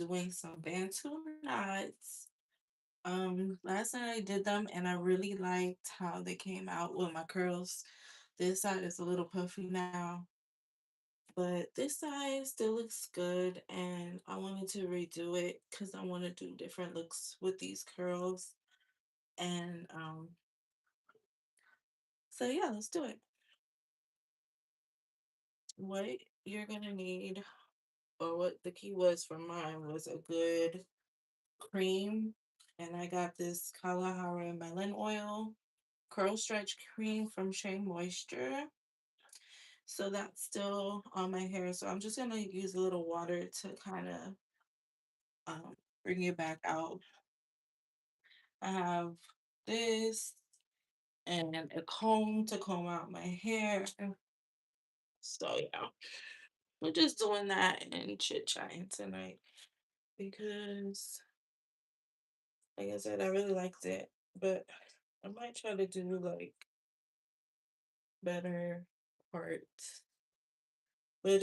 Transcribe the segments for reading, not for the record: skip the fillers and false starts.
doing some Bantu knots. Last night I did them and I really liked how they came out with my curls. This side is a little puffy now, but this side still looks good and I wanted to redo it because I want to do different looks with these curls. And so yeah, let's do it. What you're gonna need, or what the key was for mine, was a good cream. And I got this Kalahari melon oil curl stretch cream from Shea Moisture. So that's still on my hair. So I'm just gonna use a little water to kind of bring it back out. I have this and a comb to comb out my hair. So yeah, we're just doing that and chit chatting tonight because, like I said, I really liked it, but I might try to do like better parts. But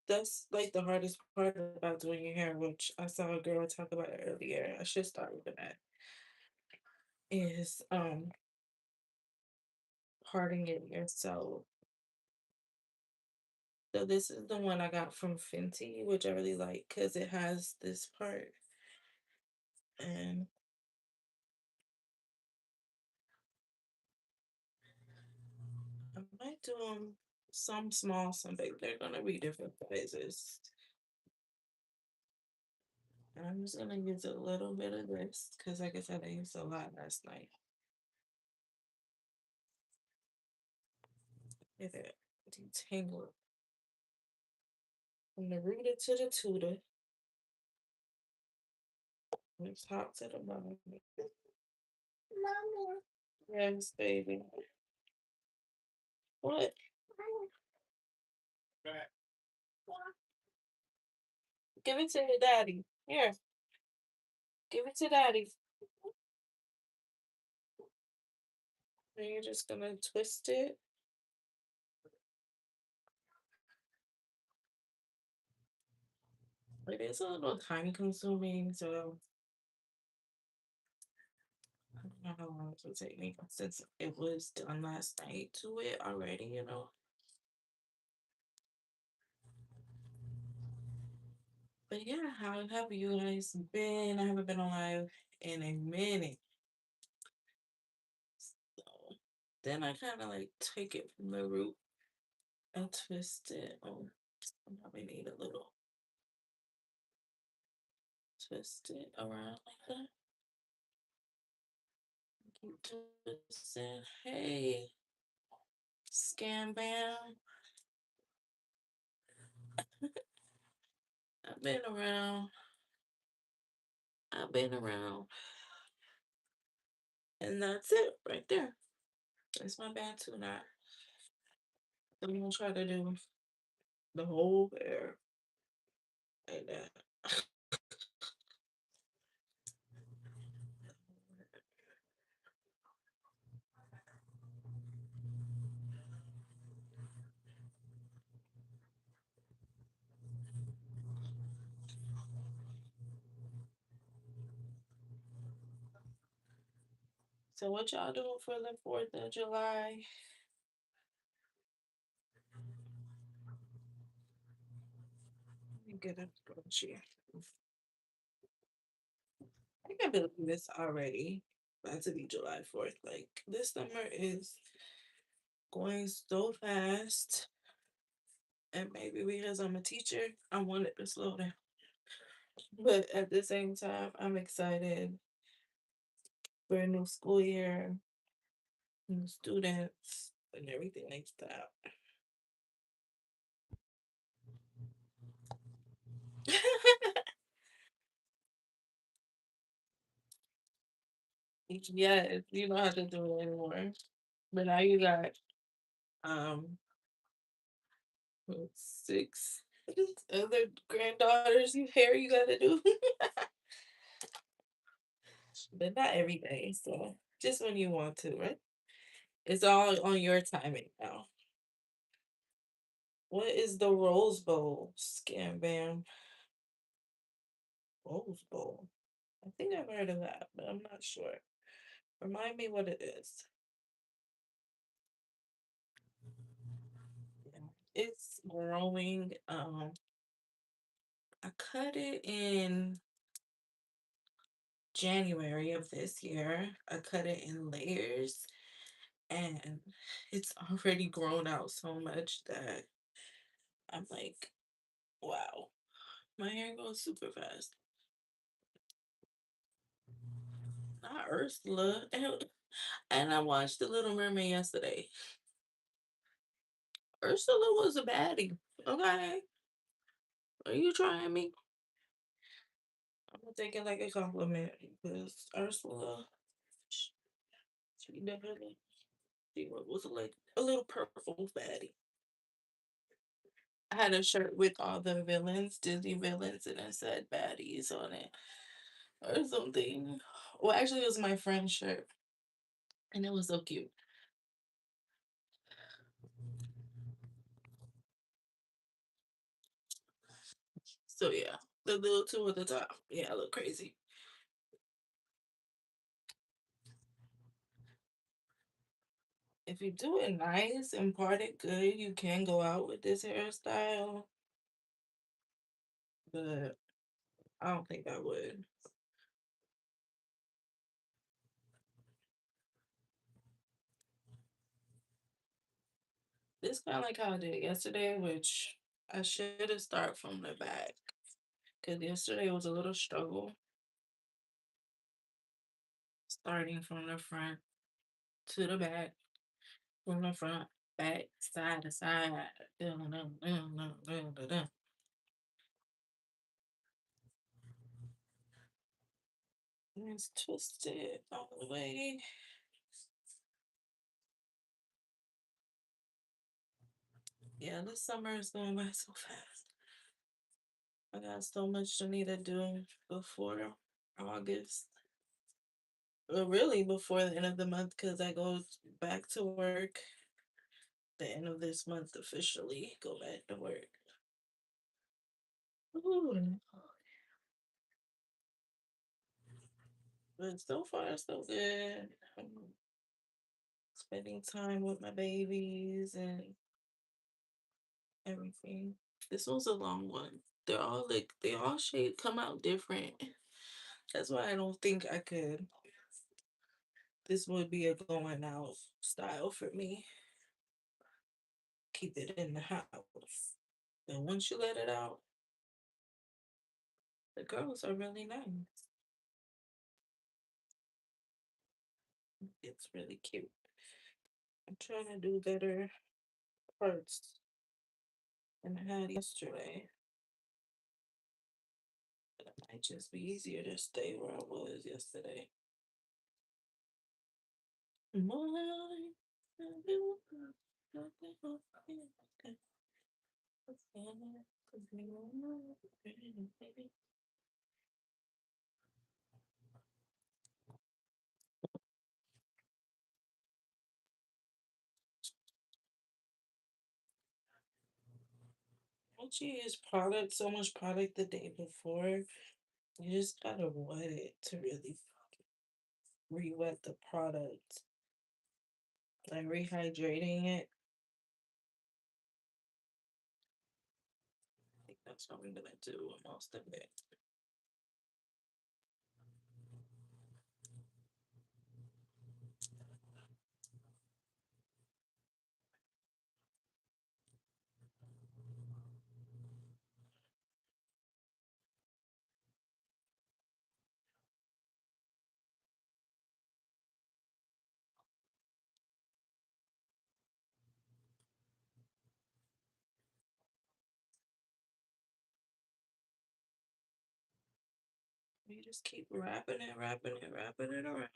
that's like the hardest part about doing your hair, which I saw a girl talk about earlier. I should start with that. Is parting it yourself. So this is the one I got from Fenty, which I really like because it has this part. And I might do them some small, some big. They're gonna be different sizes. And I'm just gonna use a little bit of this because, like I said, I used a lot last night. Look at it, detangle it from the rooter to the tutor, from the top to the bottom. Yes, baby. What? Give it to your daddy. Here, give it to daddy. And you're just gonna twist it. It is a little time consuming, so I don't know how long it will take me since it was done last night to it already. But yeah, how have you guys been? I haven't been on live in a minute. So then I kind of like take it from the root and twist it. Oh, I probably need a little twist it around like that. Keep twisting. Hey, Scam Bam. I've been around. I've been around. And that's it right there. That's my Bantu knot. I'm gonna try to do the whole hair like that. So what y'all doing for the 4th of July? Let me get a spreadsheet. I can't believe this already. About to be July 4th. Like this summer is going so fast. And maybe because I'm a teacher, I want it to slow down. But at the same time, I'm excited for a new school year, new students, and everything like that. Yes, you don't have to do it anymore. But now you got um six other granddaughters you hair you gotta do. But not every day, so just when you want to, right? It's all on your timing now. What is the Rose Bowl? Scam bam. Rose Bowl. I think I've heard of that, but I'm not sure. Remind me what it is. Yeah. It's growing. I cut it in January of this year. I cut it in layers and it's already grown out so much that I'm like, wow, my hair goes super fast. Not Ursula. And I watched The Little Mermaid yesterday. Ursula was a baddie. Okay. Are you trying me? I'm gonna take it like a compliment because Ursula, sh- she definitely she was like a little purple baddie. I had a shirt with all the villains, Disney villains, and it said baddies on it or something. Well, actually, it was my friend's shirt, and it was so cute. So yeah, the little two at the top. Yeah, I look crazy. If you do it nice and part it good, you can go out with this hairstyle. But I don't think I would. It's kind of like how I did yesterday, which I should have started from the back because yesterday was a little struggle starting from the front to the back, from the front, back, side to side. Dun, dun, dun, dun, dun, dun, dun. And it's twisted all the way. Yeah, this summer is going by so fast. I got so much I need to do before August. Well, really before the end of the month because I go back to work the end of this month officially. Go back to work. Ooh. But so far, so good. I'm spending time with my babies and everything. This was a long one. They all shape come out different. That's why I don't think I could. This would be a going out style for me. Keep it in the house. And once you let it out, the girls are really nice. It's really cute. I'm trying to do better parts than I had yesterday. But it might just be easier to stay where I was yesterday. Once you use product, so much product the day before, you just gotta wet it to really re-wet the product. Like rehydrating it. I think that's what I'm gonna do with most of it. You just keep wrapping it, wrapping it, wrapping it around.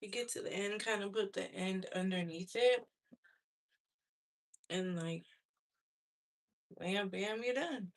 You get to the end, kind of put the end underneath it, and like, bam, bam, you're done.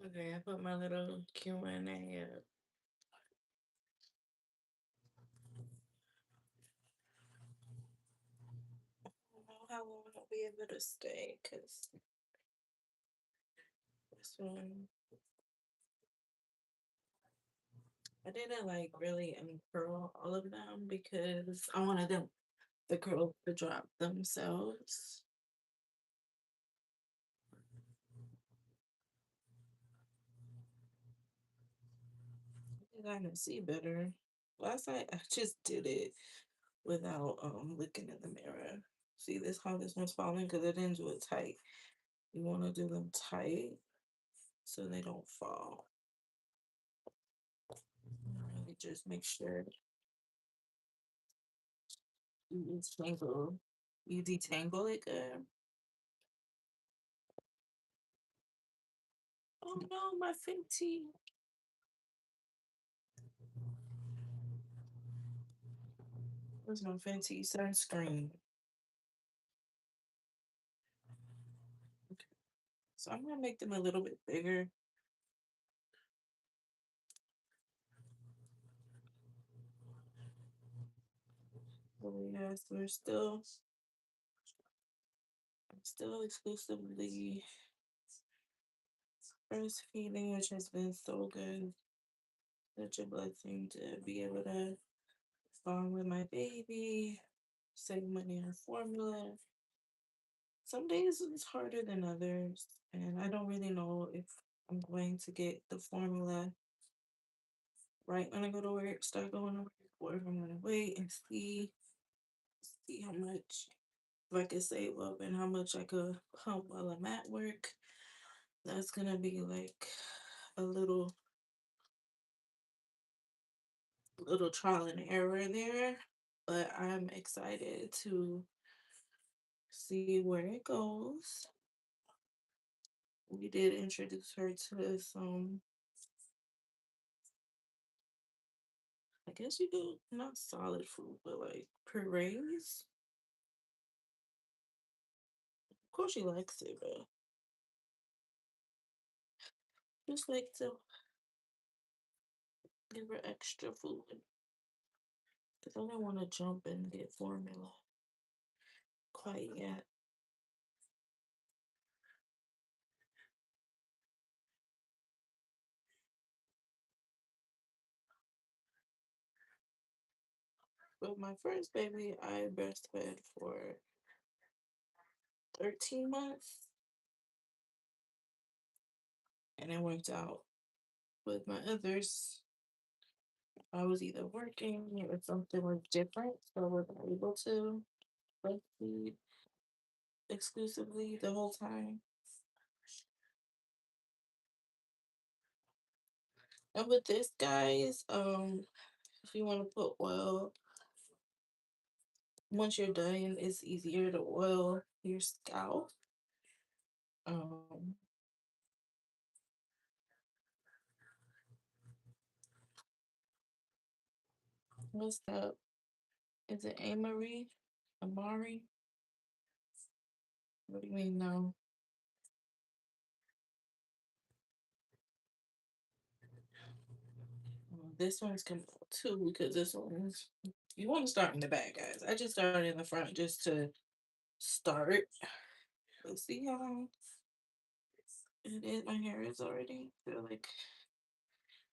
Okay, I put my little Q&A up. I don't know how long I'll be able to stay because this one I didn't like really uncurl all of them because I wanted them the curls to drop themselves. I kind of see better. Last night I just did it without looking in the mirror. See this how this one's falling because I didn't do it tight. You want to do them tight so they don't fall. Really just make sure you detangle. You detangle it good. Oh no, my Fenty. Where's my Fenty sunscreen? Okay. So I'm gonna make them a little bit bigger. Oh yes, we're still exclusively breastfeeding, which has been so good. Such a blessing to be able to bond with my baby, save money on formula. Some days it's harder than others, and I don't really know if I'm going to get the formula right when I go to work, start going to work, or if I'm gonna wait and see how much if I could save up and how much I could pump while I'm at work. That's gonna be like a little trial and error there, but I'm excited to see where it goes. We did introduce her to some, I guess you do not solid food, but like purees. Of course, she likes it, but just like to give her extra food because I don't want to jump and get formula quite yet. But my first baby, I breastfed for 13 months, and it worked out. With my others, I was either working or something was different, so I wasn't able to breastfeed exclusively the whole time. And with this, guys, if you want to put oil, once you're done, it's easier to oil your scalp. Um, what's that? Is it Amory? Amari? What do you mean no? This one's coming out too because this one's you want to start in the back, guys. I just started in the front just to start. Let's see how it is. My hair is already feel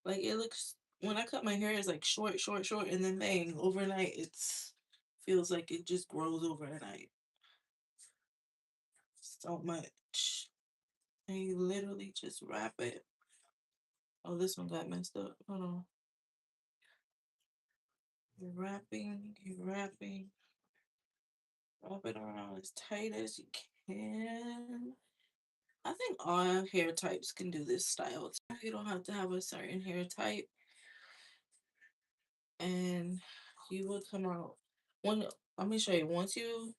like it looks when I cut my hair it's like short, short, short, and then bang overnight it's feels like it just grows overnight so much. And you literally just wrap it. Oh, this one got messed up. Hold on. You're wrapping, wrap it around as tight as you can. I think all hair types can do this style. You don't have to have a certain hair type, and you will come out. One, let me show you. Once you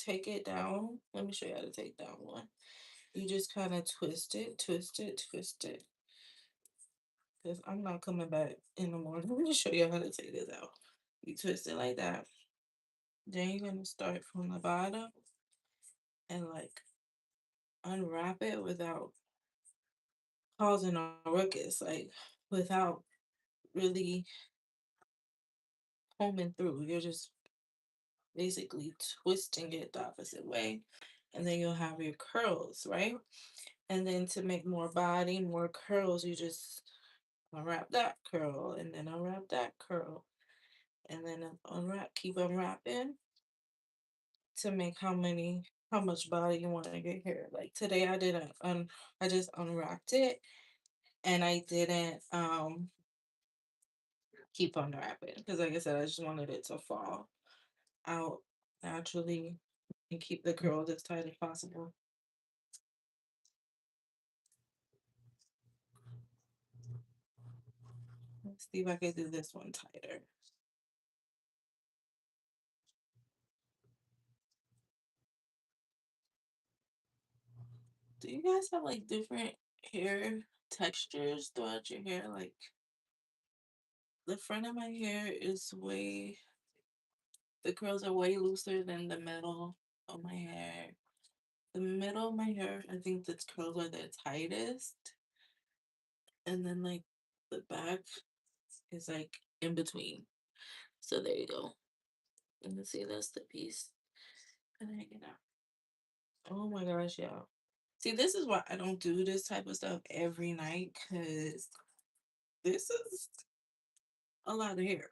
take it down, let me show you how to take down one. You just kind of twist it, twist it, twist it. Because I'm not coming back in the morning. Let me show you how to take this out. You twist it like that. Then you're gonna start from the bottom and like unwrap it without causing a ruckus, like without really combing through. You're just basically twisting it the opposite way. And then you'll have your curls, right? And then to make more body, more curls, you just unwrap that curl and then unwrap that curl and then unwrap, keep unwrapping to make how much body you want to get here. Like today I didn't I just unwrapped it and I didn't keep unwrapping because like I said, I just wanted it to fall out naturally and keep the curls as tight as possible. Let's see if I can do this one tighter. Do you guys have like different hair textures throughout your hair? Like the front of my hair is way, the curls are way looser than the middle of my hair. The middle of my hair, I think the curls are the tightest. And then like the back is like in between. So there you go. And see, that's the piece. And hanging out. Oh my gosh, yeah. See, this is why I don't do this type of stuff every night because this is a lot of hair.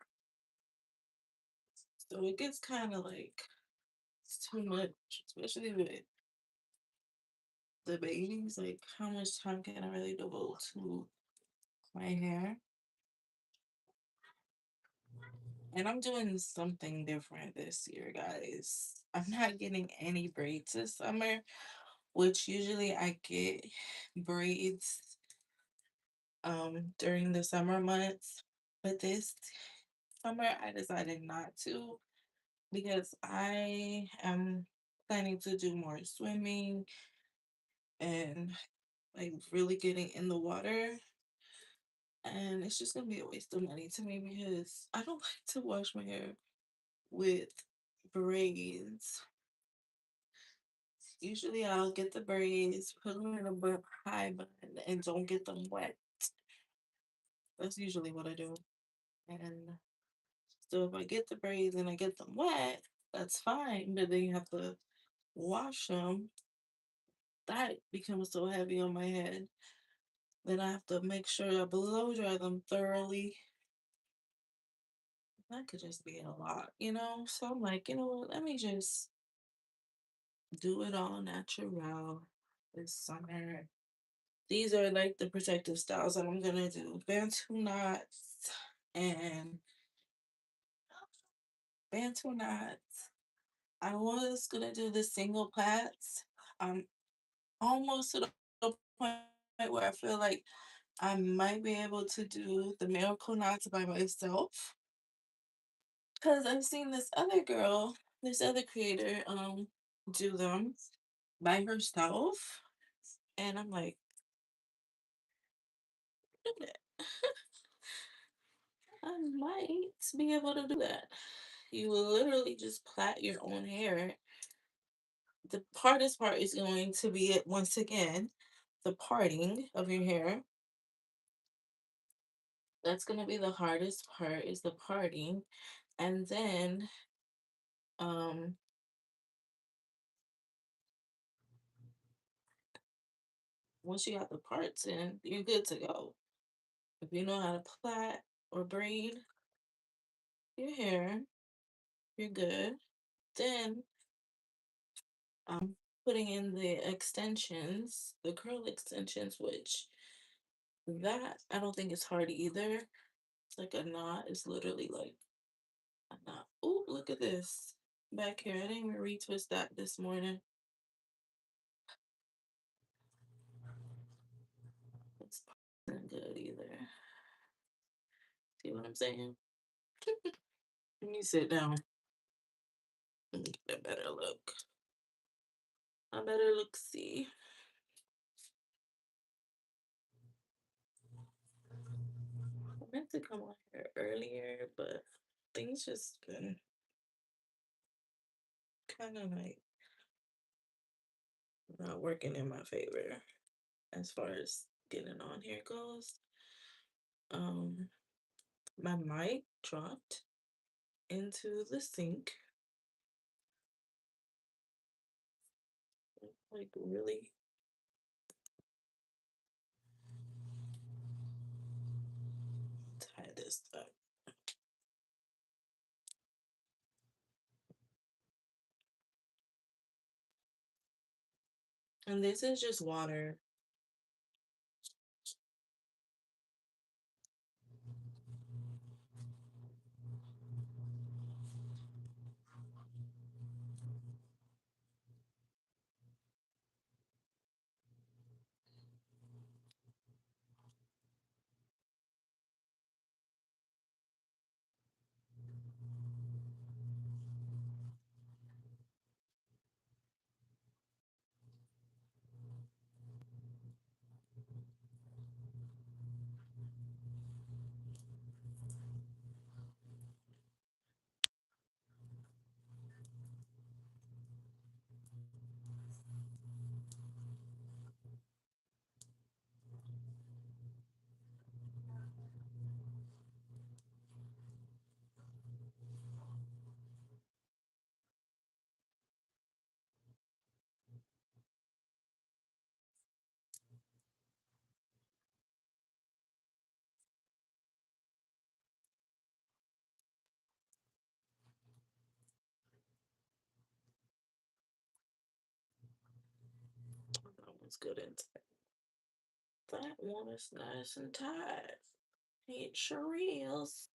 So it gets kind of like it's too much, especially with the babies. Like, how much time can I really devote to my hair? And I'm doing something different this year, guys. I'm not getting any braids this summer, which usually I get braids during the summer months. But this summer I decided not to because I am planning to do more swimming and like really getting in the water. And it's just gonna be a waste of money to me because I don't like to wash my hair with braids. Usually I'll get the braids, put them in a high bun, and don't get them wet. That's usually what I do. And so if I get the braids and I get them wet, that's fine. But then you have to wash them. That becomes so heavy on my head. Then I have to make sure I blow dry them thoroughly. That could just be a lot, you know? So I'm like, you know what? Let me just do it all natural this summer. These are like the protective styles that I'm gonna do. Bantu knots and Bantu knots. I was gonna do the single plaits. I'm almost to the point where I feel like I might be able to do the miracle knots by myself. Cause I've seen this other girl, this other creator, do them by herself. And I'm like, I might be able to do that. You will literally just plait your own hair. The hardest part is going to be it once again, the parting of your hair. That's gonna be the hardest part is the parting. And then um once you got the parts in, you're good to go. If you know how to plait or braid your hair, you're good. Then putting in the extensions, the curl extensions, which that I don't think is hard either. It's like a knot. It's literally like a knot. Oh, look at this back here. I didn't even retwist that this morning. It's not good either. See what I'm saying? Let me sit down and get a better look. A better look. See. I meant to come on here earlier, but things just been kind of like not working in my favor as far as getting on. Here it goes. Um, my mic dropped into the sink. Like, really? Tie this up. And this is just water. That one's good inside. That one is nice and tight. It sure is.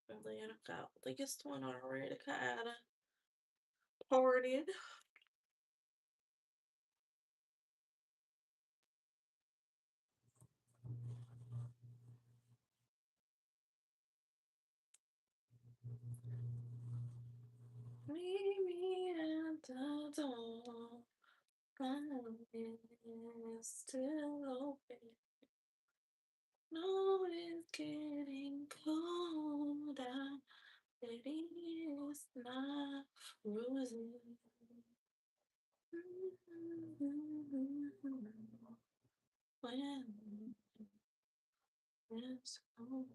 And then I got the biggest one already kind of parted. Meet me at the door. Is still open. No, it's getting cold out. It is not frozen. When it's cold.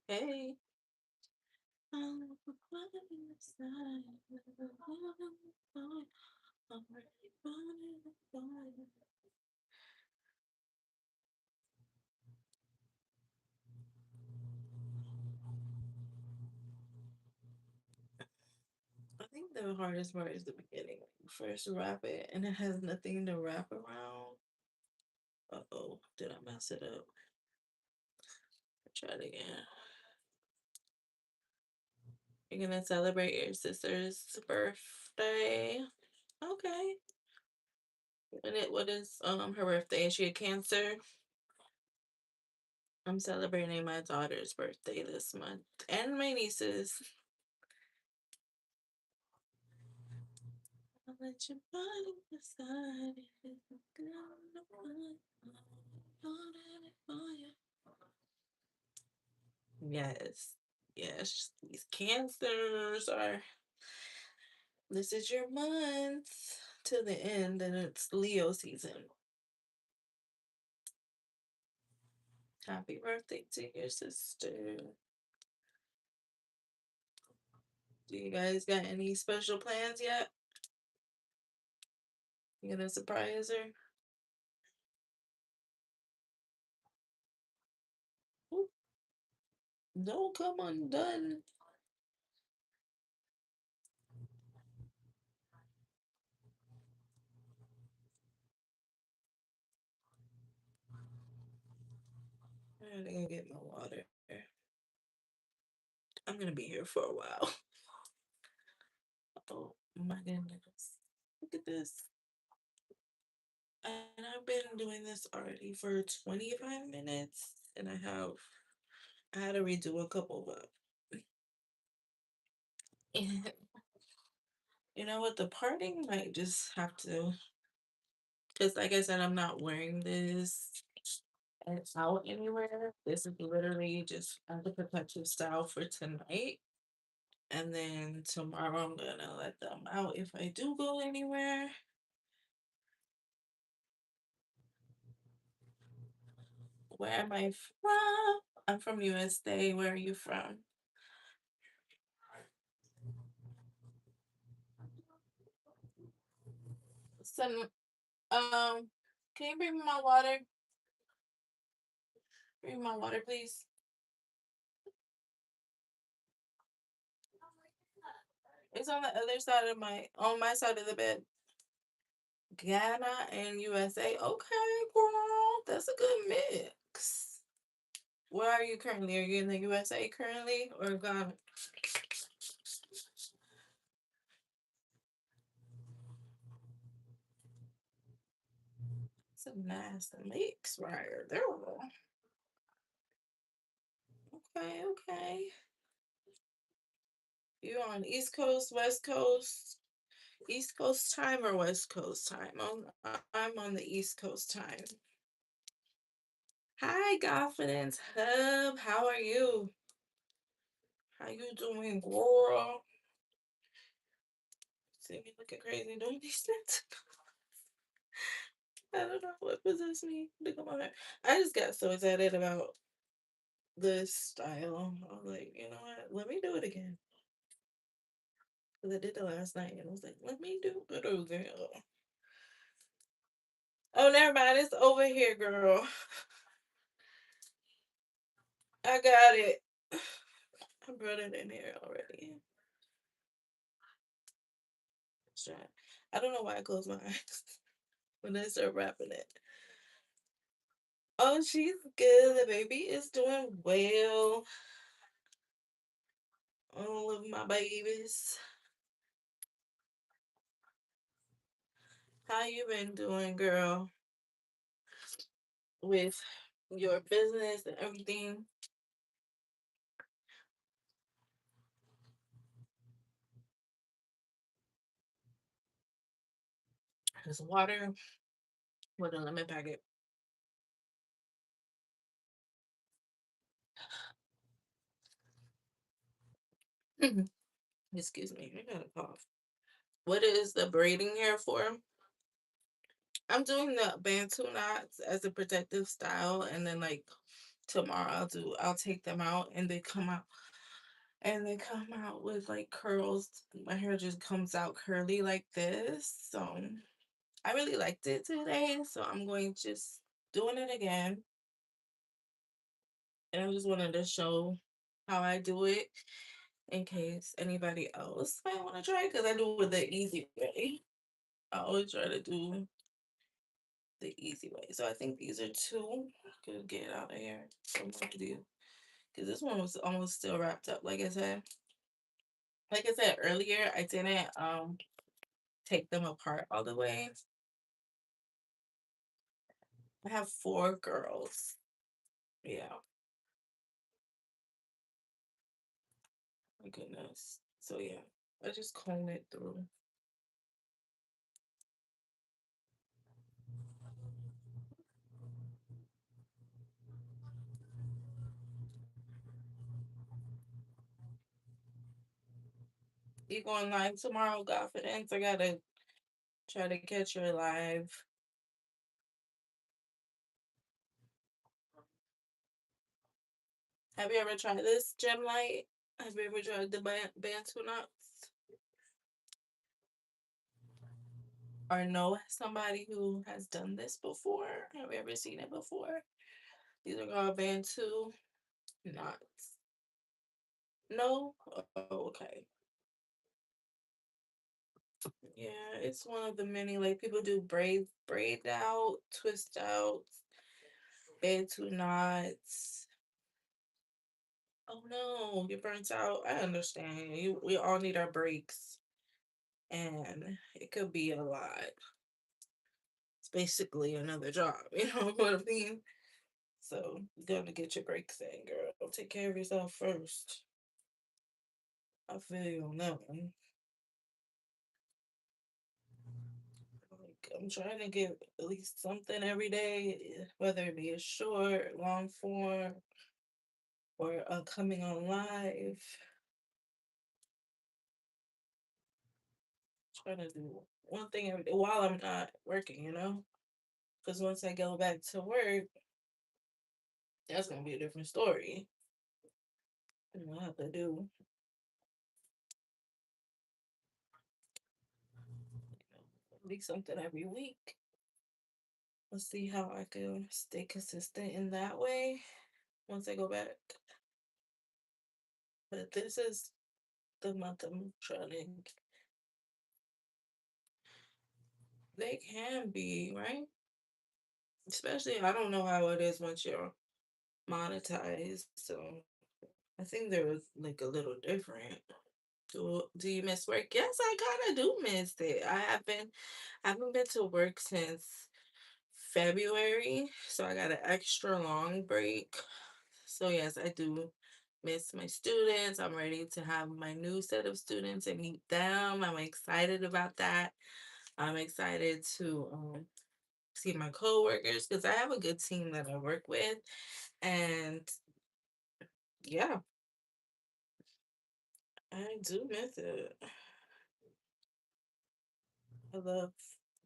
Hey. I'm running inside. I'm ready, running. I think the hardest part is the beginning. When you first wrap it and it has nothing to wrap around. Uh-oh, did I mess it up? Try it again. You're gonna celebrate your sister's birthday. Okay. And what is her birthday? Is she a Cancer? I'm celebrating my daughter's birthday this month and my niece's. I'll let your body decide if it's good for you. Yes. Yes. These cancers are this is your month to the end and it's Leo season. Happy birthday to your sister. Do you guys got any special plans yet? You gonna surprise her? Ooh, don't come undone. I'm gonna go get my water. I'm gonna be here for a while. Oh my goodness. Look at this. And I've been doing this already for 25 minutes and I had to redo a couple of and you know what, the parting might just have to because like I said, I'm not wearing this out anywhere. This is literally just as a protective style for tonight. And then tomorrow I'm gonna let them out if I do go anywhere. Where am I from? I'm from USA. Where are you from? Some can you bring me my water? Bring me my water, please. It's on the other side of on my side of the bed. Ghana and USA. Okay, girl. That's a good mix. Where are you currently? Are you in the USA currently or Ghana? It's a nice mix right there. Okay, okay. You on East Coast, West Coast, East Coast time or West Coast time? I'm on the East Coast time. Hi, Confidence Hub. How are you? How you doing, girl? See me looking crazy doing these things. I don't know what possessed me to come on here. I just got so excited about this style. I was like, you know what? Let me do it again. Because I did it last night and I was like, let me do it again. Oh, never mind. It's over here, girl. I got it. I brought it in here already. Try. I don't know why I closed my eyes when I start wrapping it. Oh, she's good. The baby is doing well. All of my babies. How you been doing, girl? With your business and everything? There's water with a lemon packet. Excuse me, I got a cough. What is the braiding hair for? I'm doing the Bantu knots as a protective style, and then like tomorrow I'll take them out and they come out with like curls. My hair just comes out curly like this. So I really liked it today, so I'm going just doing it again, and I just wanted to show how I do it in case anybody else might want to try because I do it the easy way. I always try to do the easy way. So I think these are two. Could get out of here. So much to do. Because this one was almost still wrapped up. Like I said earlier, I didn't take them apart all the way. I have four girls. Yeah, my goodness. So yeah, I just comb it through. You going live tomorrow, Confidence? I gotta try to catch your live. Have you ever tried this gem light? Have you ever tried the Bantu Knots? Or know somebody who has done this before? Have you ever seen it before? These are called Bantu Knots. No? Oh, okay. Yeah, it's one of the many like people do braid out, twist out, Bantu knots. Oh no, you're burnt out. I understand. We all need our breaks. And it could be a lot. It's basically another job, you know what I mean? So you gotta get your breaks in, girl. Take care of yourself first. I feel you on that one. Like, I'm trying to get at least something every day, whether it be a short, long form, or coming on live. Trying to do one thing every day while I'm not working, you know? Because once I go back to work, That's gonna be a different story. We'll have to do at least something every week. Let's see how I can stay consistent in that way once I go back. But this is the month I'm trying to. They can be, right? Especially, I don't know how it is once you're monetized. So I think there was like a little different. Do you miss work? Yes, I kind of do miss it. I haven't been to work since February, so I got an extra long break. So yes, I do miss my students. I'm ready to have my new set of students and meet them. I'm excited about that. I'm excited to see my coworkers because I have a good team that I work with, and yeah, I do miss it. I love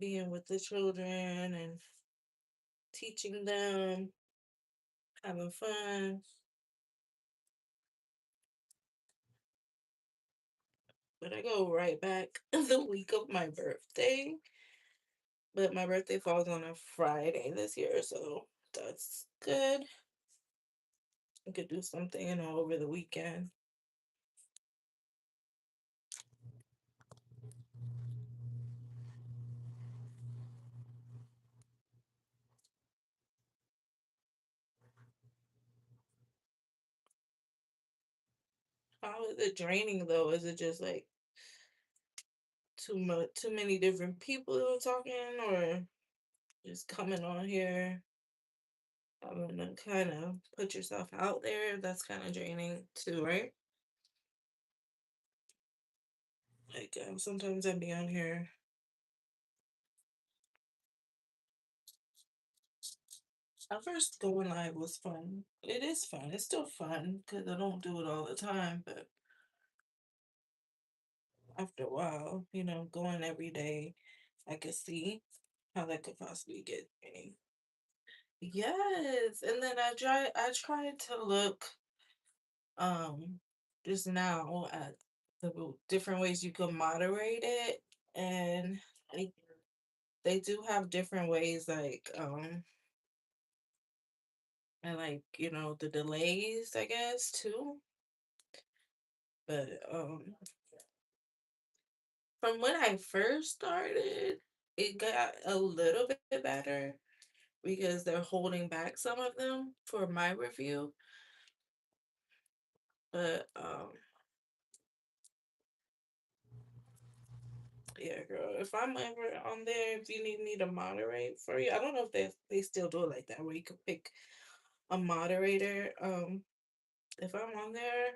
being with the children and teaching them, having fun. But I go right back the week of my birthday. But my birthday falls on a Friday this year, so that's good. I could do something, over the weekend. How is it draining though? Is it just like too many different people talking, or just coming on here having to kind of put yourself out there? That's kind of draining too, right? Like sometimes I'd be on here. At first, going live was fun. It is fun. It's still fun because I don't do it all the time. But after a while, going every day, I could see how that could possibly get draining. Yes, and then I tried to look um just now at the different ways you can moderate it, and they, they do have different ways, like and like the delays, I guess, too. But from when I first started, it got a little bit better because they're holding back some of them for my review. But yeah, girl, if I'm ever on there, if you need me to moderate for you, I don't know if they still do it like that, where you can pick a moderator. If I'm on there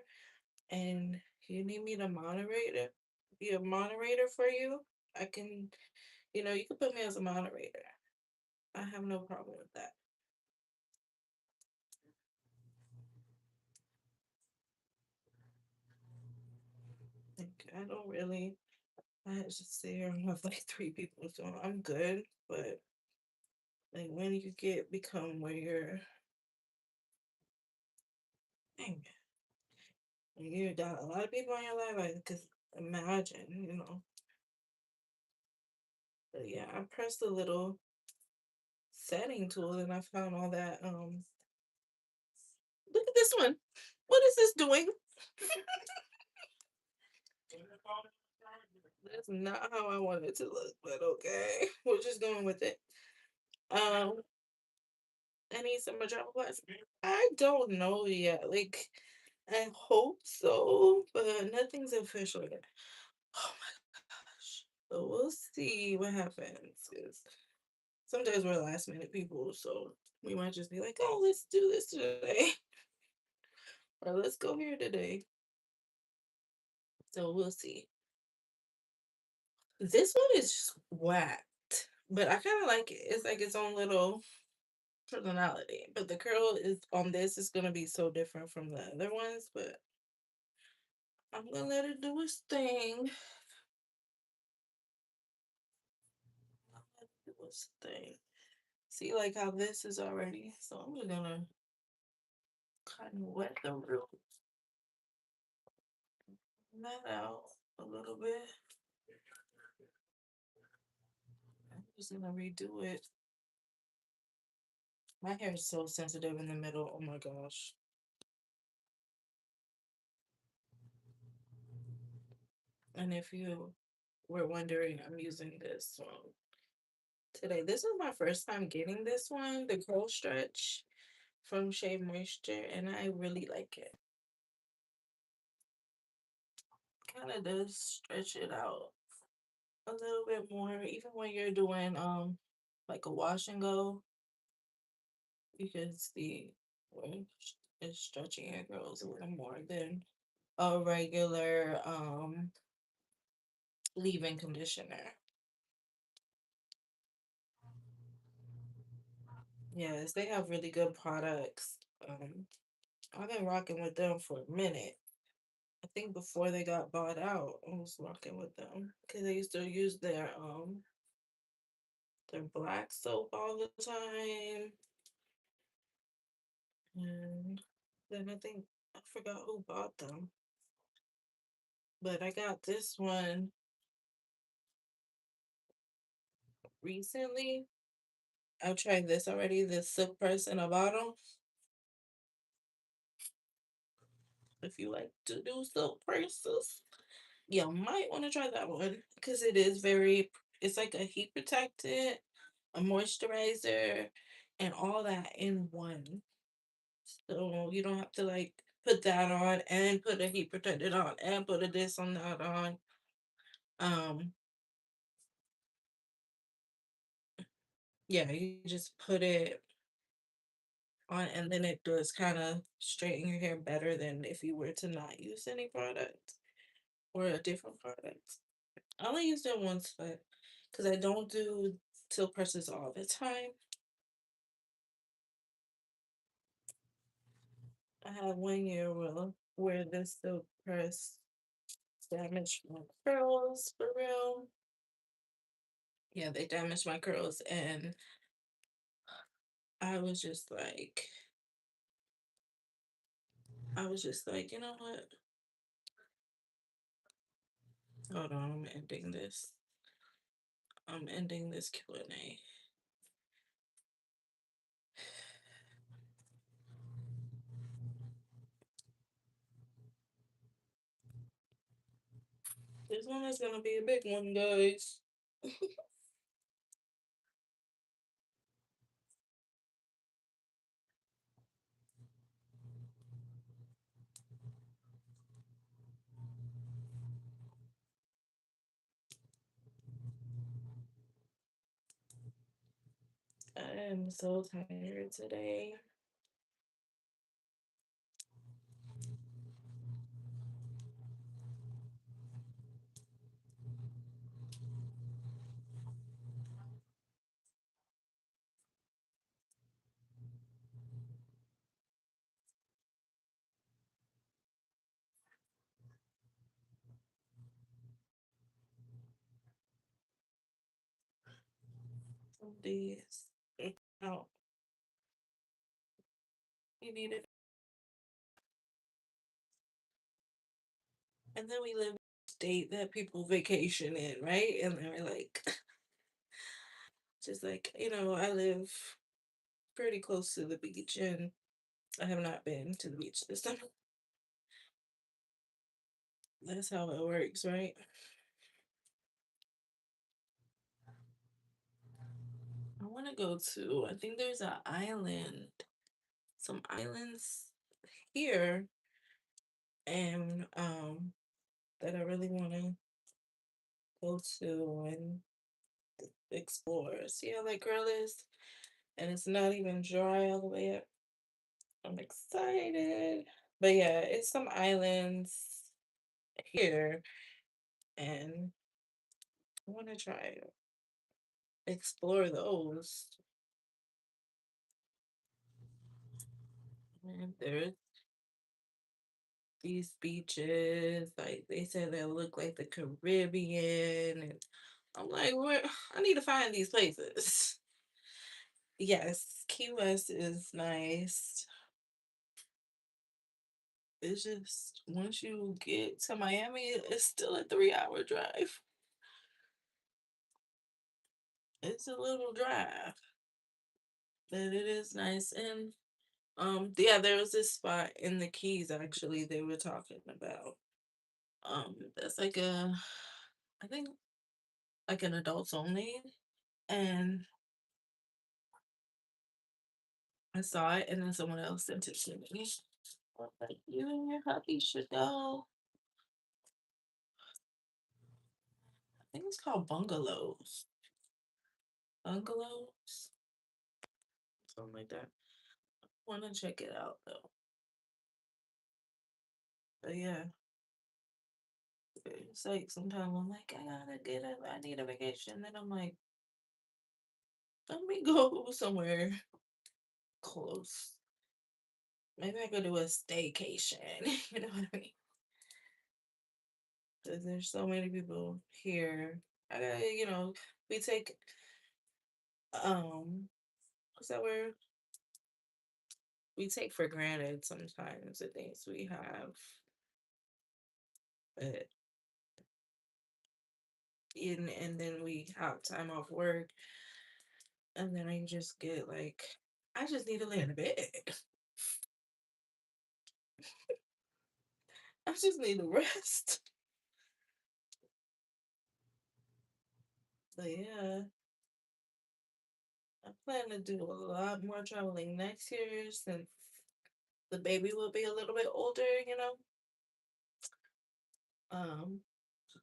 and you need me to be a moderator for you, I can, you can put me as a moderator. I have no problem with that. Like, I don't really. I just sit here and have like three people, so I'm good. But like when you become where you're, dang, you got a lot of people in your life, I could imagine. But yeah, I pressed the little setting tool and I found all that. Look at this one. What is this doing? That's not how I want it to look, but okay. We're just going with it. Um, I need some travel class. I don't know yet. Like, I hope so, but nothing's official yet. Oh my gosh. So we'll see what happens. 'Cause sometimes we're last minute people, so we might just be like, oh, let's do this today. Or let's go here today. So we'll see. This one is just whacked, but I kind of like it. It's like its own little personality. But the curl is on this is gonna be so different from the other ones. But I'm gonna let it do its thing. I'll let it do its thing. See, like how this is already. So I'm just gonna kind of wet the room that out a little bit. I'm just gonna redo it. My hair is so sensitive in the middle. Oh my gosh. And if you were wondering, I'm using this one today. This is my first time getting this one, the Curl Stretch from Shea Moisture, and I really like it. Kind of does stretch it out a little bit more, even when you're doing like a wash and go, you can see where it's stretching your curls a little more than a regular leave-in conditioner. Yes, they have really good products. I've been rocking with them for a minute. I think before they got bought out, I was rocking with them because I used to use their black soap all the time. And then I think I forgot who bought them. But I got this one recently. I've tried this already, this silk press in a bottle. If you like to do silk presses, you might want to try that one because it's like a heat protectant, a moisturizer, and all that in one. So you don't have to like put that on and put a heat protectant on and put a this on that on. Um, yeah, you just put it on and then it does kind of straighten your hair better than if you were to not use any product or a different product. I only used it once, but because I don't do silk presses all the time. I had 1 year where this silk press damaged my curls for real. Yeah, they damaged my curls, and I was just like, you know what? Hold on, I'm ending this. I'm ending this Q&A. This one is gonna be a big one, guys. I am so tired today. These. Oh, you need it. And then we live in a state that people vacation in, right? And they're like, just like, I live pretty close to the beach and I have not been to the beach this summer. That's how it works, right? I want to go to, I think there's an island, some islands here, and that I really want to go to and explore. See how that girl is? And it's not even dry all the way up. I'm excited. But yeah, it's some islands here, and I want to try to explore those. And there's these beaches, like they said they look like the Caribbean, and I'm like, where? I need to find these places. Yes, Key West is nice. It's just once you get to Miami, it's still a 3 hour drive. It's a little drive, but it is nice. And yeah, there was this spot in the Keys actually they were talking about. That's like I think like an adults only. And I saw it and then someone else sent it to me. I was like, you and your hubby should go. I think it's called bungalows. Bungalows? Something like that. Wanna check it out though. But yeah, it's like sometimes I'm like, I need a vacation. Then I'm like, let me go somewhere close. Maybe I could do a staycation. You know what I mean? Because there's so many people here. I gotta, we take what's that word? We take for granted sometimes the things we have, but and then we have time off work, and then I just get like, I just need to lay in bed. I just need to rest. But yeah, I plan to do a lot more traveling next year since the baby will be a little bit older, Um,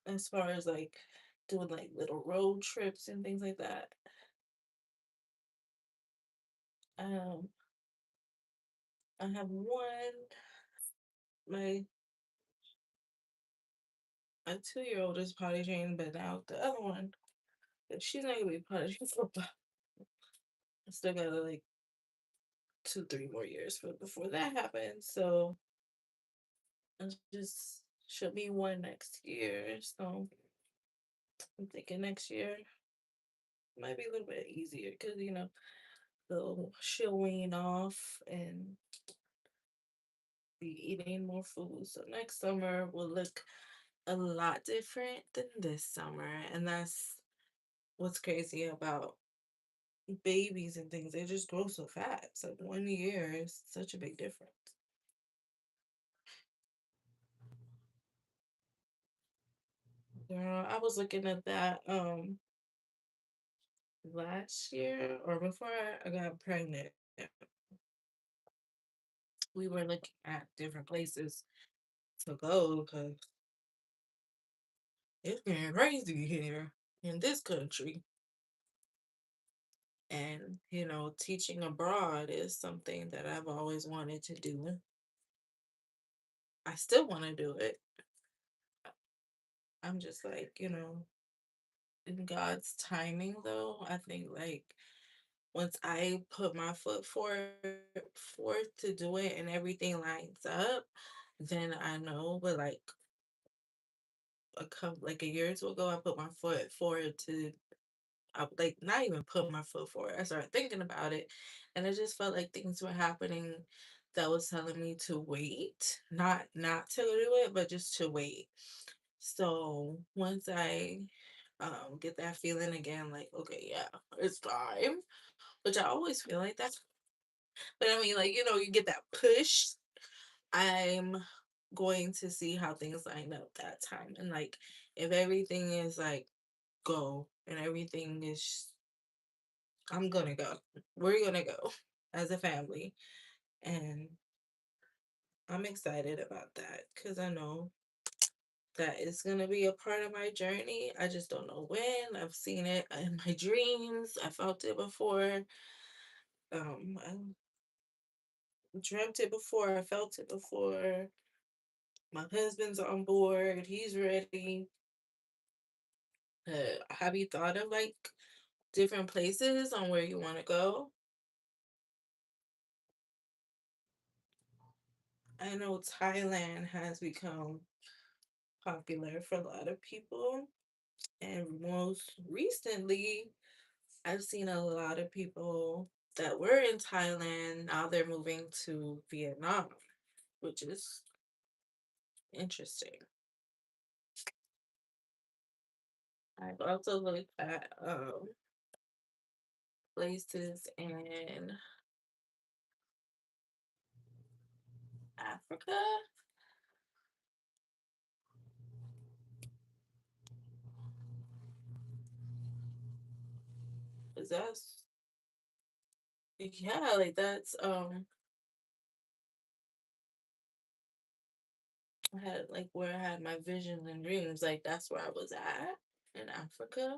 as far as like doing like little road trips and things like that. Um, I have one, my 2-year old is potty trained, but now the other one, she's not gonna be potty trained for I still got like 2, 3 more years for before that happens. So I just should be one next year. So I'm thinking next year might be a little bit easier because she'll wean off and be eating more food. So next summer will look a lot different than this summer, and that's what's crazy about babies and things. They just grow so fast. Like 1 year is such a big difference. Girl, I was looking at that last year or before I got pregnant. We were looking at different places to go because it's getting crazy here in this country. And, teaching abroad is something that I've always wanted to do. I still want to do it. I'm just like, in God's timing, though, I think like once I put my foot forth to do it and everything lines up, then I know. But like like a year or two ago, I put my foot forward to like not even put my foot forward. I started thinking about it, and it just felt like things were happening that was telling me to wait, not to do it, but just to wait. So once I get that feeling again, like okay, yeah, it's time, which I always feel like that. But I mean, like you get that push. I'm going to see how things line up that time, and like if everything is like go and everything is I'm gonna go. We're gonna go as a family. And I'm excited about that because I know that it's gonna be a part of my journey. I just don't know when. I've seen it in my dreams. I felt it before. I dreamt it before. I felt it before. My husband's on board. He's ready. Have you thought of like different places on where you want to go? I know Thailand has become popular for a lot of people. And most recently, I've seen a lot of people that were in Thailand, now they're moving to Vietnam, which is Interesting. I've also looked at places in Africa. Cause that's yeah, like that's I had like where I had my visions and dreams, like that's where I was at in Africa.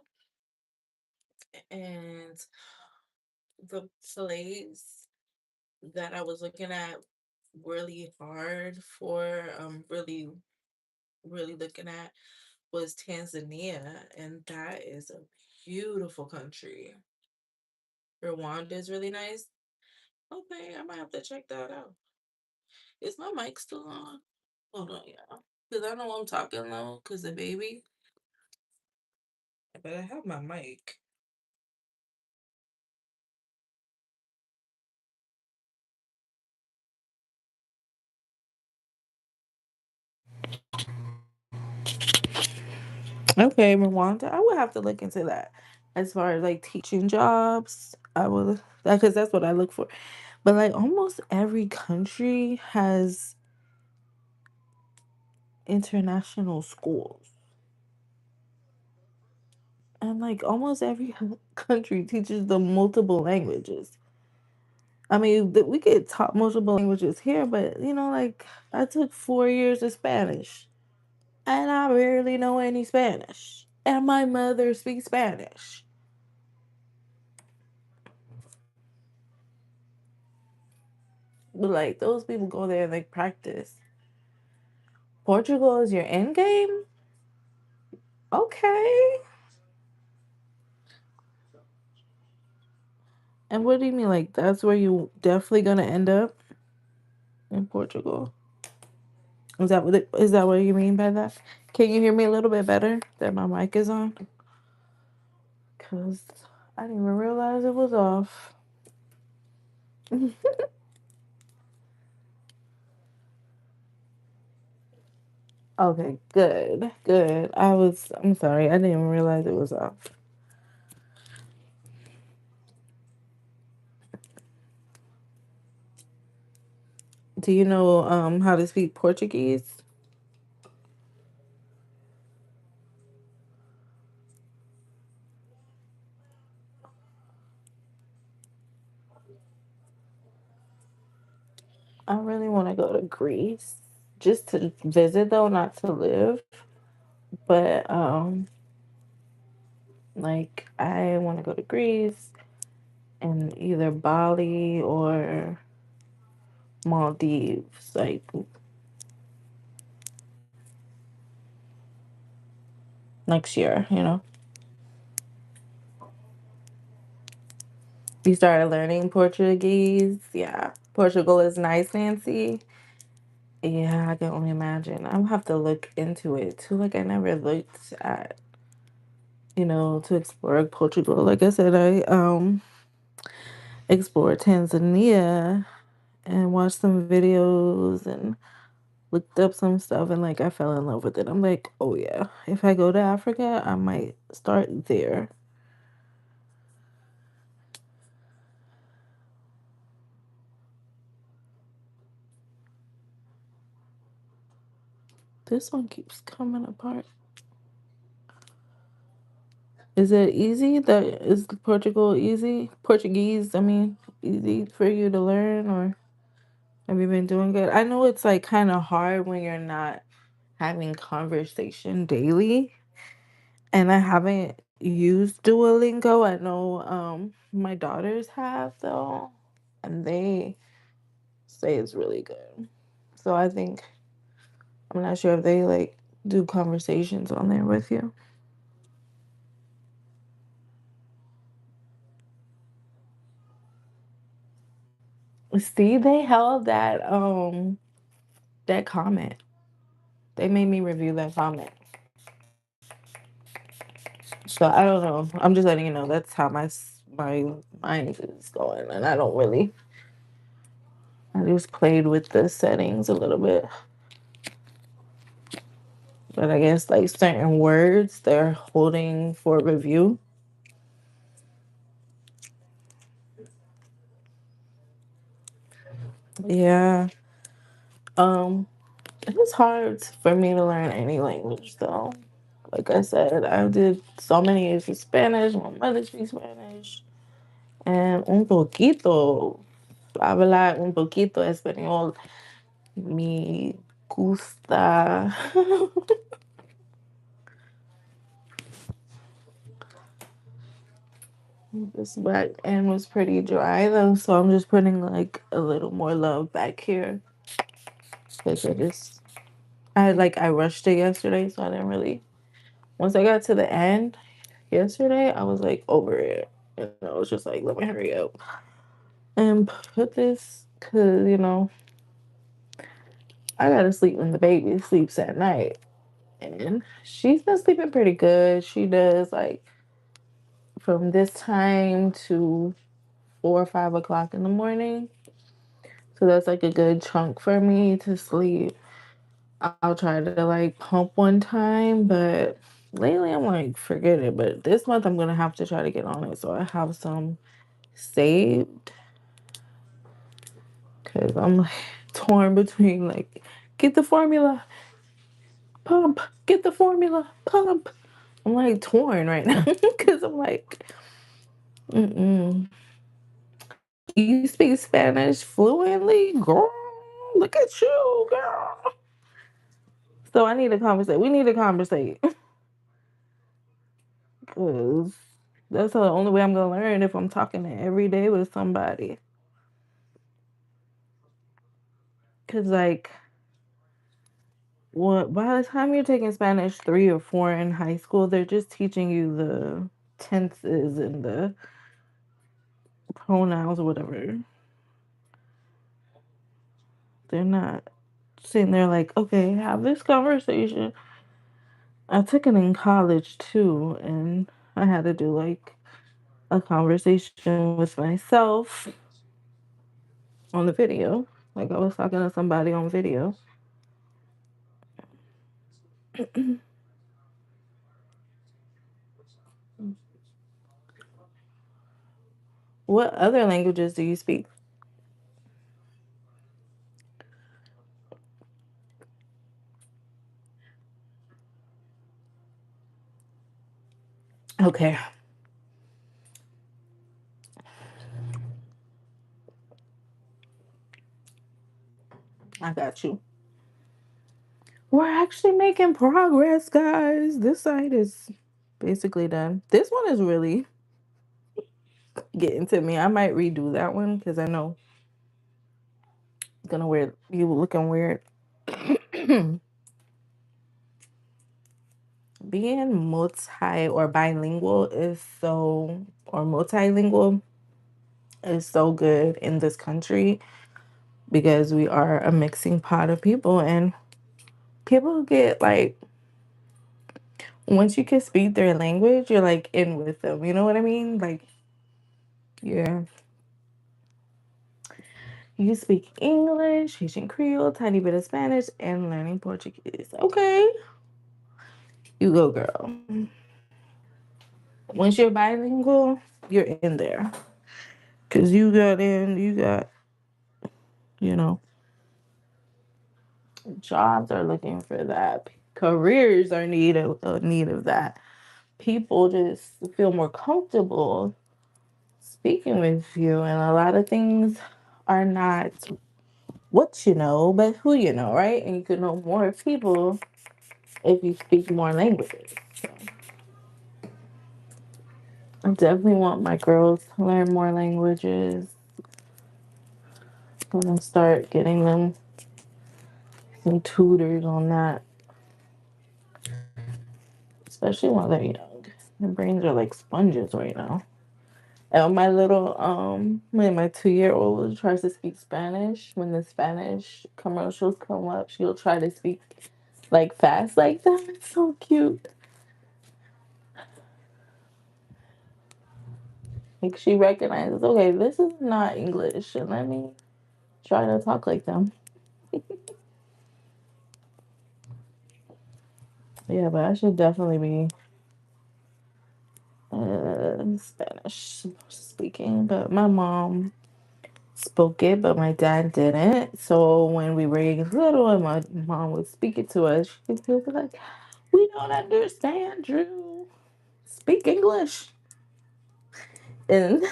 And the place that I was looking at really hard for, really looking at was Tanzania, and that is a beautiful country. Rwanda is really nice. Okay, I might have to check that out. Is my mic still on? Hold on, yeah. Because I know I'm talking low because the baby, but I have my mic. Okay, Rwanda. I would have to look into that. As far as like teaching jobs, I will, because that's what I look for. But like almost every country has international schools. And like almost every country teaches them multiple languages. I mean, we get taught multiple languages here, but like I took 4 years of Spanish and I barely know any Spanish. And my mother speaks Spanish. But like those people go there and like practice. Portugal is your end game? Okay. And what do you mean? Like that's where you definitely gonna end up in Portugal? Is that what you mean by that? Can you hear me a little bit better that my mic is on? Cause I didn't even realize it was off. Okay, good, good. I'm sorry, I didn't even realize it was off. Do you know how to speak Portuguese? I really want to go to Greece just to visit though, not to live. But like I want to go to Greece and either Bali or Maldives, like next year. You started learning Portuguese. Yeah. Portugal is nice, Nancy. Yeah, I can only imagine. I'll have to look into it too. Like I never looked at, to explore Portugal. Like I said, I explored Tanzania and watched some videos and looked up some stuff and like I fell in love with it. I'm like, oh yeah, if I go to Africa, I might start there. This one keeps coming apart. Is it easy? That is Portugal easy? Portuguese, I mean, easy for you to learn or have you been doing good? I know it's like kind of hard when you're not having conversation daily. And I haven't used Duolingo. I know my daughters have though, and they say it's really good. So I think I'm not sure if they like do conversations on there with you. See, they held that comment. They made me review that comment. So I don't know. I'm just letting you know that's how my mind is going, and I don't really. I just played with the settings a little bit. But I guess like certain words they're holding for review. Yeah. Um, it's hard for me to learn any language though. Like I said, I did so many years of Spanish. My mother speaks Spanish. And un poquito, hablar un poquito español. Me gusta. This back end was pretty dry though, so I'm just putting like a little more love back here. Because I rushed it yesterday, so I didn't really. Once I got to the end yesterday, I was like over it. And I was just like, let me hurry up and put this, because, I gotta sleep when the baby sleeps at night. And she's been sleeping pretty good. She does like from this time to 4 or 5 o'clock in the morning. So that's like a good chunk for me to sleep. I'll try to like pump one time, but lately I'm like, forget it. But this month I'm gonna have to try to get on it so I have some saved because I'm like torn between like get the formula, pump, get the formula, pump. I'm like torn right now because I'm like, mm-mm. You speak Spanish fluently, girl. Look at you, girl. So I need to conversate. We need to conversate because that's the only way I'm gonna learn if I'm talking every day with somebody. Cause like, what? By the time you're taking Spanish 3 or 4 in high school, they're just teaching you the tenses and the pronouns or whatever. They're not sitting there like, okay, have this conversation. I took it in college too, and I had to do like a conversation with myself on the video. Like I was talking to somebody on video. What other languages do you speak? Okay, I got you. We're actually making progress, guys. This side is basically done. This one is really getting to me. I might redo that one because I know it's gonna weird you looking weird. Being multi or bilingual is so or multilingual is so good in this country because we are a mixing pot of people and people get like once you can speak their language, you're like in with them. You know what I mean? Like, yeah, you speak English, Haitian Creole, tiny bit of Spanish, and learning Portuguese. Okay, you go, girl. Once you're bilingual, you're in there because you got, you know, jobs are looking for that. Careers are need of that. People just feel more comfortable speaking with you, and a lot of things are not what you know, but who you know, right? And you can know more people if you speak more languages. So I definitely want my girls to learn more languages. I'm gonna start getting them some tutors on that, especially while they're young. Their brains are like sponges right now. And when my 2 year old tries to speak Spanish, when the Spanish commercials come up, she'll try to speak like fast like that. It's so cute. Like she recognizes, okay, this is not English, and let me try to talk like them. Yeah, but I should definitely be Spanish speaking. But my mom spoke it, but my dad didn't. So when we were little and my mom would speak it to us, she would be like, "We don't understand, Drew. Speak English." And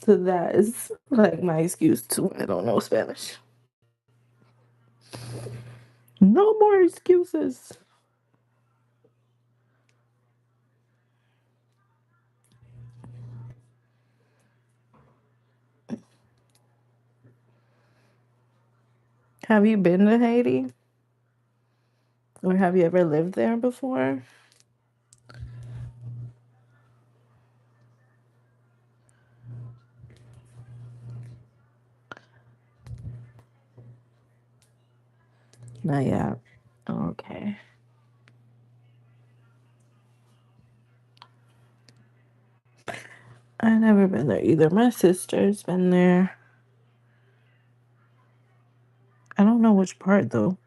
so that is like my excuse to I don't know Spanish. No more excuses. Have you been to Haiti? Or have you ever lived there before? Not yet. Okay. I've never been there either. My sister's been there. I don't know which part though.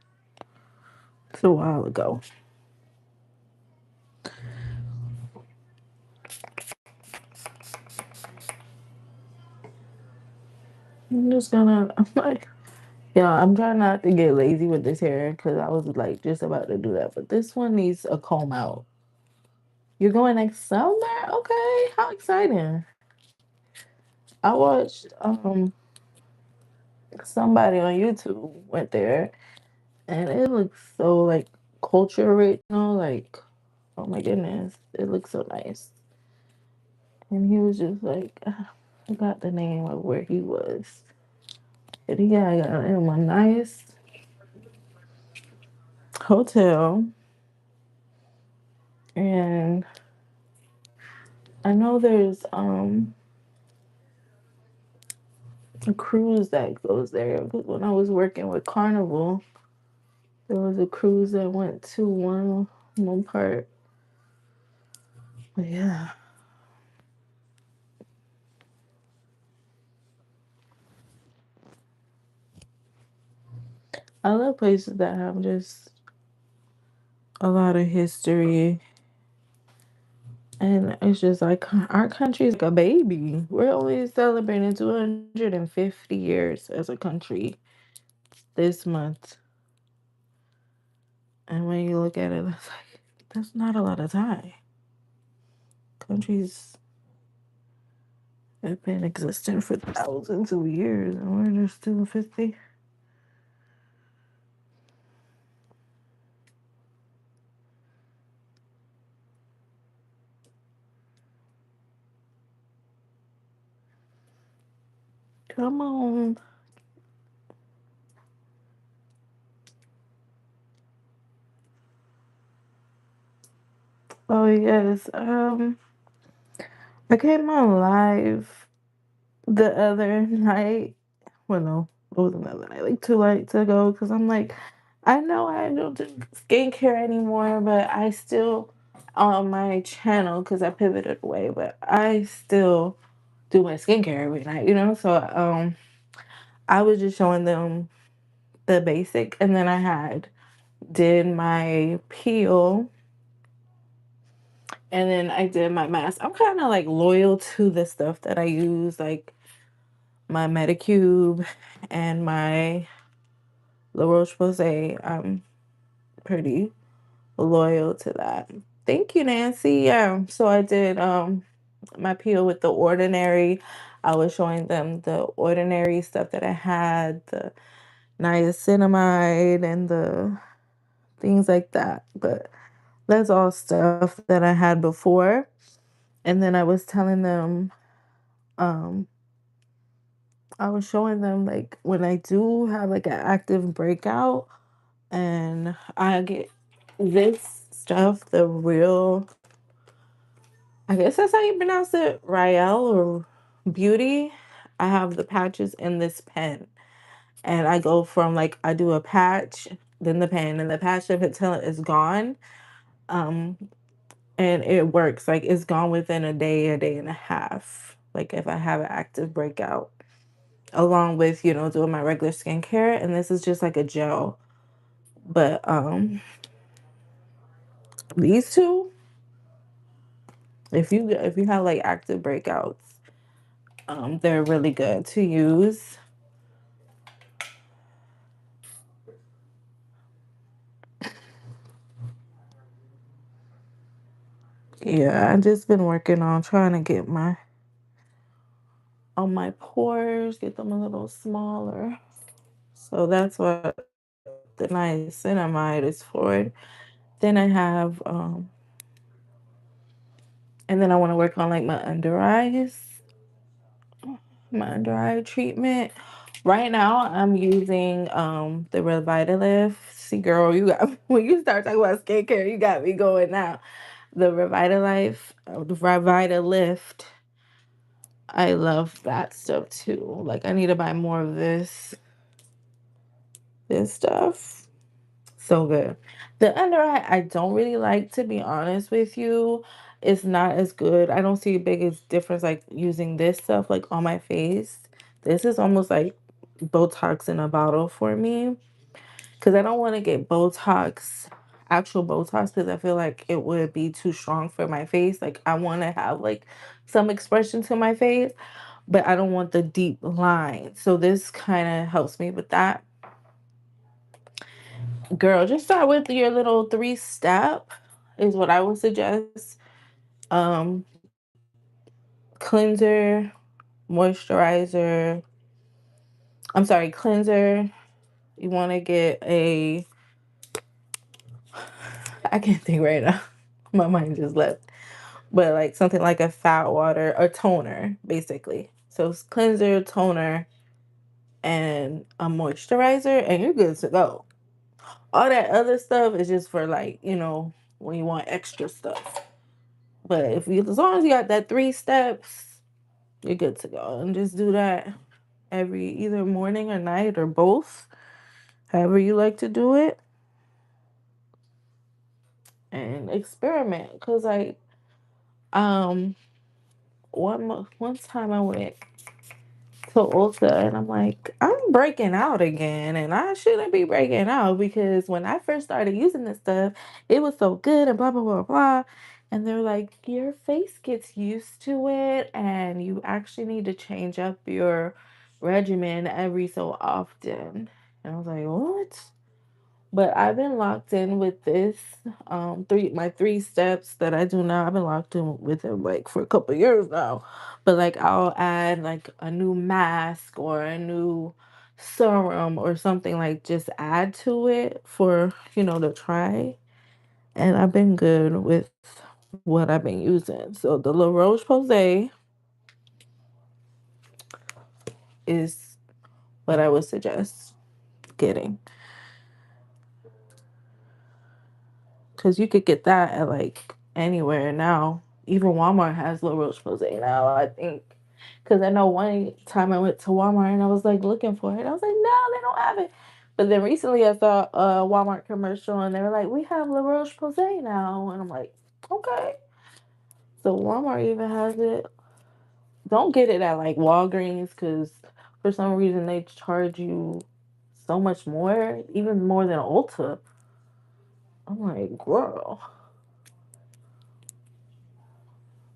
It's a while ago. I'm just gonna, I'm like, yeah, I'm trying not to get lazy with this hair because I was like just about to do that. But this one needs a comb out. You're going next summer? Okay. How exciting. I watched somebody on YouTube went there and it looks so like culture rich, like oh my goodness, it looks so nice. And he was just like, I forgot the name of where he was. But he got him a nice hotel. And I know there's a cruise that goes there. Because when I was working with Carnival, there was a cruise that went to one part. But yeah, I love places that have just a lot of history. And it's just like our country is like a baby. We're only celebrating 250 years as a country this month. And when you look at it, it's like, that's not a lot of time. Countries have been existing for thousands of years, and we're just 250. Come on. Oh, yes. I came on live the other night. Well, no, it wasn't the other night, like 2 nights ago, because I'm like, I know I don't do skincare anymore, but I still, on my channel, because I pivoted away, but I still do my skincare every night. So I was just showing them the basic, and then I had did my peel, and then I did my mask. I'm kind of like loyal to the stuff that I use, like my Medicube and my La Roche Posay. I'm pretty loyal to that. Thank you, Nancy. Yeah, so I did my peel with the Ordinary. I was showing them the Ordinary stuff that I had, the niacinamide and the things like that. But that's all stuff that I had before. And then um, I was showing them like when I do have like an active breakout and I get this stuff, the real, I guess that's how you pronounce it, Rael or Beauty. I have the patches in this pen. And I go from like, I do a patch, then the pen, and the patch until it's gone. Um, and it works. Like it's gone within a day and a half. Like if I have an active breakout, along with doing my regular skincare, and this is just like a gel. But These two, if you have like active breakouts, they're really good to use. Yeah, I just been working on trying to get my pores, get them a little smaller. So that's what the niacinamide is for. Then I have and then I want to work on like my under eye treatment. Right now I'm using the Revitalift. See girl, you got when you start talking about skincare, you got me going now. The Revitalift. I love that stuff too. Like I need to buy more of this stuff. So good. The under eye, I don't really like, to be honest with you. It's not as good. I don't see a biggest difference like using this stuff like on my face. This is almost like Botox in a bottle for me. Because I don't want to get Botox, actual Botox, because I feel like it would be too strong for my face. Like I want to have like some expression to my face, but I don't want the deep line. So this kind of helps me with that. Girl, just start with your little three-step is what I would suggest. Um, cleanser, moisturizer. I'm sorry, cleanser. You want to get I can't think right now. My mind just left. But like something like a fat water or toner, basically. So it's cleanser, toner, and a moisturizer, and you're good to go. All that other stuff is just for like, when you want extra stuff. But as long as you got that three steps, you're good to go. And just do that every either morning or night or both, however you like to do it, and experiment. Cause like um one time I went to Ulta and I'm like, I'm breaking out again, and I shouldn't be breaking out because when I first started using this stuff, it was so good and blah blah blah blah. And they're like, your face gets used to it, and you actually need to change up your regimen every so often. And I was like, what? But I've been locked in with this three steps that I do now. I've been locked in with it like for a couple of years now. But like I'll add like a new mask or a new serum or something, like just add to it for, to try. And I've been good with what I've been using. So the La Roche Posay is what I would suggest getting. Because you could get that at like anywhere now. Even Walmart has La Roche Posay now, I think. Because I know one time I went to Walmart and I was like looking for it. I was like, no, they don't have it. But then recently I saw a Walmart commercial and they were like, we have La Roche Posay now. And I'm like, okay. So Walmart even has it. Don't get it at like Walgreens because for some reason they charge you so much more, even more than Ulta. I'm like, girl.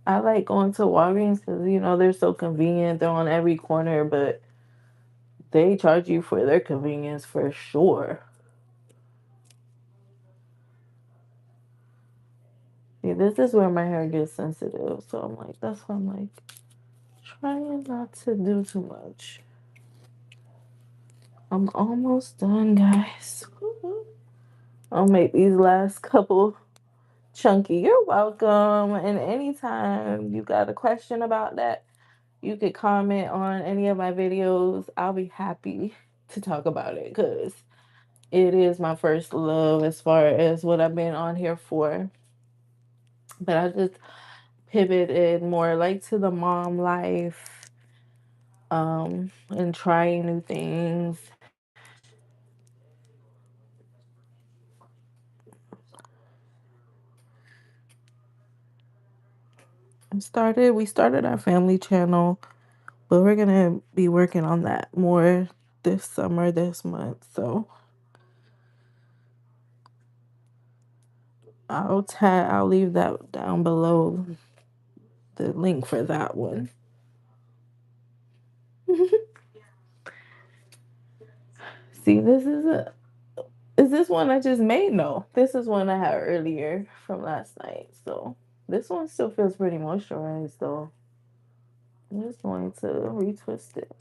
I like going to Walgreens because, they're so convenient. They're on every corner, but they charge you for their convenience for sure. See, this is where my hair gets sensitive. So I'm like, that's why I'm like, trying not to do too much. I'm almost done, guys. I'll make these last couple chunky. You're welcome. And anytime you got a question about that, you could comment on any of my videos. I'll be happy to talk about it because it is my first love as far as what I've been on here for. But I just pivoted more like to the mom life, and trying new things. We started our family channel, but we're gonna be working on that more this summer, this month. So I'll leave that down below, the link for that one. See, is this one I just made? No, this is one I had earlier from last night. So this one still feels pretty moisturized though. I'm just going to retwist it.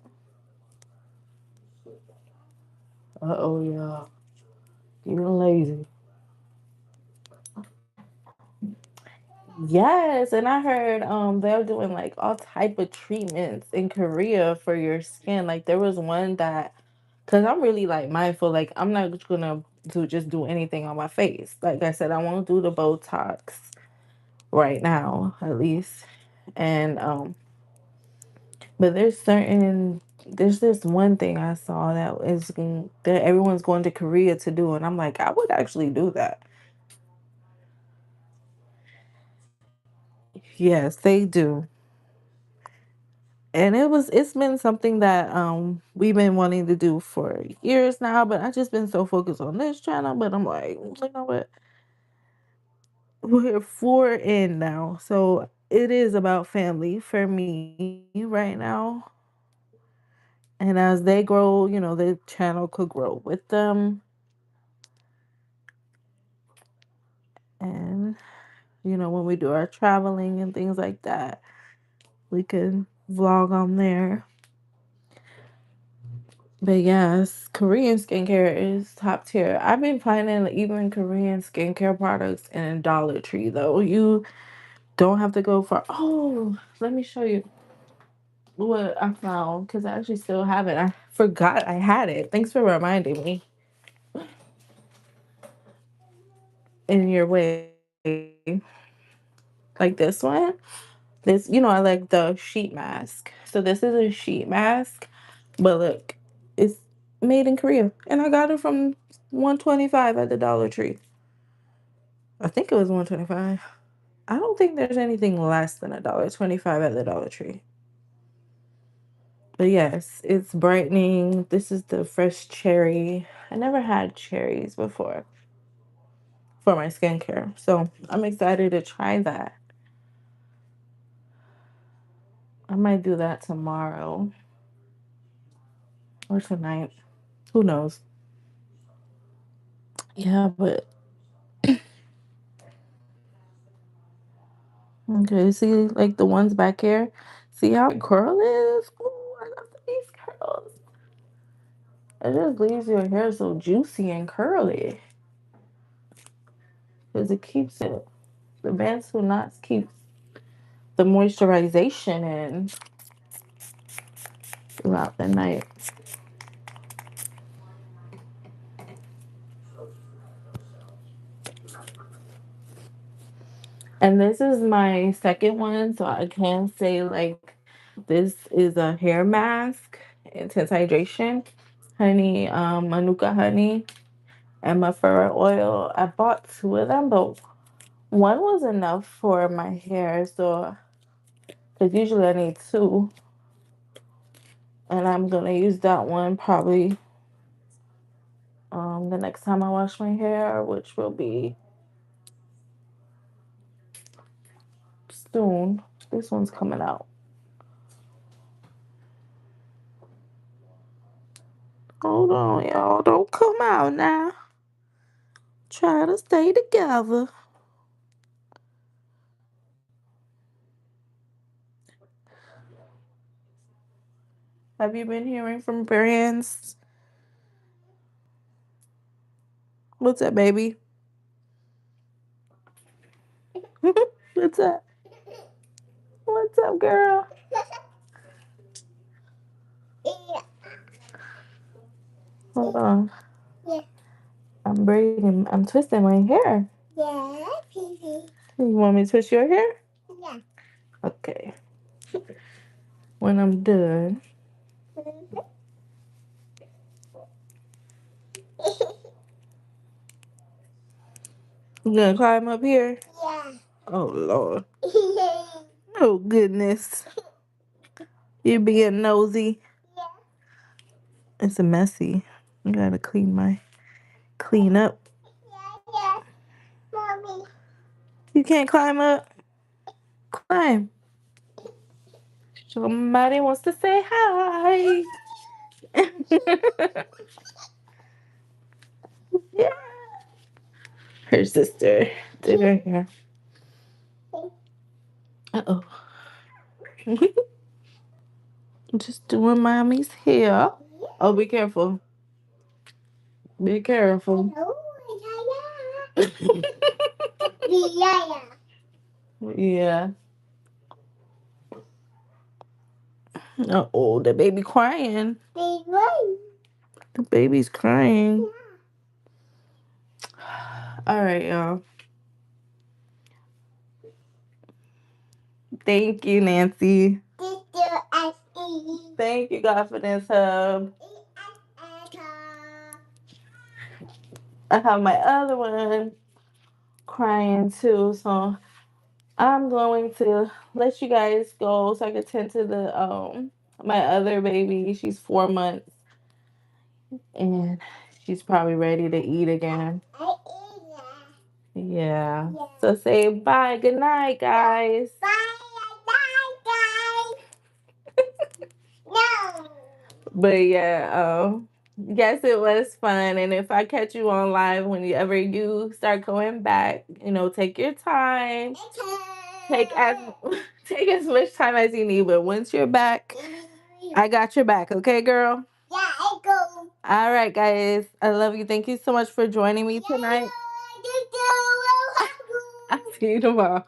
Oh yeah, you're lazy. Yes, and I heard they're doing like all type of treatments in Korea for your skin. Like there was one that, cause I'm really like mindful. Like I'm not just gonna do anything on my face. Like I said, I won't do the Botox right now, at least. And but there's this one thing I saw that everyone's going to Korea to do, and I'm like, I would actually do that. Yes, they do. And it's been something that we've been wanting to do for years now, but I just been so focused on this channel. But I'm like, you know what? We're four in now, so it is about family for me right now. And as they grow, the channel could grow with them. And when we do our traveling and things like that, we can vlog on there. But yes, Korean skincare is top tier. I've been finding even Korean skincare products in Dollar Tree though. You don't have to go for, oh, let me show you what I found because I actually still have it. I forgot I had it. Thanks for reminding me in your way. Like this one. I like the sheet mask. So this is a sheet mask, but look, it's made in Korea. And I got it from 125 at the Dollar Tree. I think it was 125. I don't think there's anything less than $1.25 at the Dollar Tree. But yes, it's brightening. This is the fresh cherry. I never had cherries before for my skincare. So I'm excited to try that. I might do that tomorrow or tonight. Who knows? Yeah, but okay, see like the ones back here? See how curl is? Ooh, I love these curls. It just leaves your hair so juicy and curly. Because it keeps it. The Bantu Knots keeps the moisturization in throughout the night. And this is my second one, so I can say like this is a hair mask, intense hydration, honey, manuka honey, and my fur oil. I bought two of them, but one was enough for my hair, so because usually I need two, and I'm gonna use that one probably the next time I wash my hair, which will be soon. This one's coming out. Hold on, y'all. Don't come out now. Try to stay together. Have you been hearing from brands? What's up, baby? What's up? What's up, girl? Hold on. I'm twisting my hair. You want me to twist your hair? Okay. When I'm done. You gonna climb up here? Oh, Lord. Oh, goodness. You being nosy. It's a messy. I gotta clean up. You can't climb up? Climb. Somebody wants to say hi. Yeah. Her sister did her hair. Uh-oh. Just doing mommy's hair. Oh, be careful. Be careful. Yeah. Uh-oh, the baby crying. The baby's crying. All right, y'all. Thank you, Nancy. Thank you, Confidence Hub. I have my other one crying too, so I'm going to let you guys go so I can tend to the my other baby. She's 4 months and she's probably ready to eat again. Yeah. So say bye. Good night, guys. But yeah, yes, it was fun. And if I catch you on live whenever you start going back, take your time. Take as take as much time as you need. But once you're back, I got your back. Okay, girl? Yeah, I go. All right, guys. I love you. Thank you so much for joining me tonight. I'll see you tomorrow.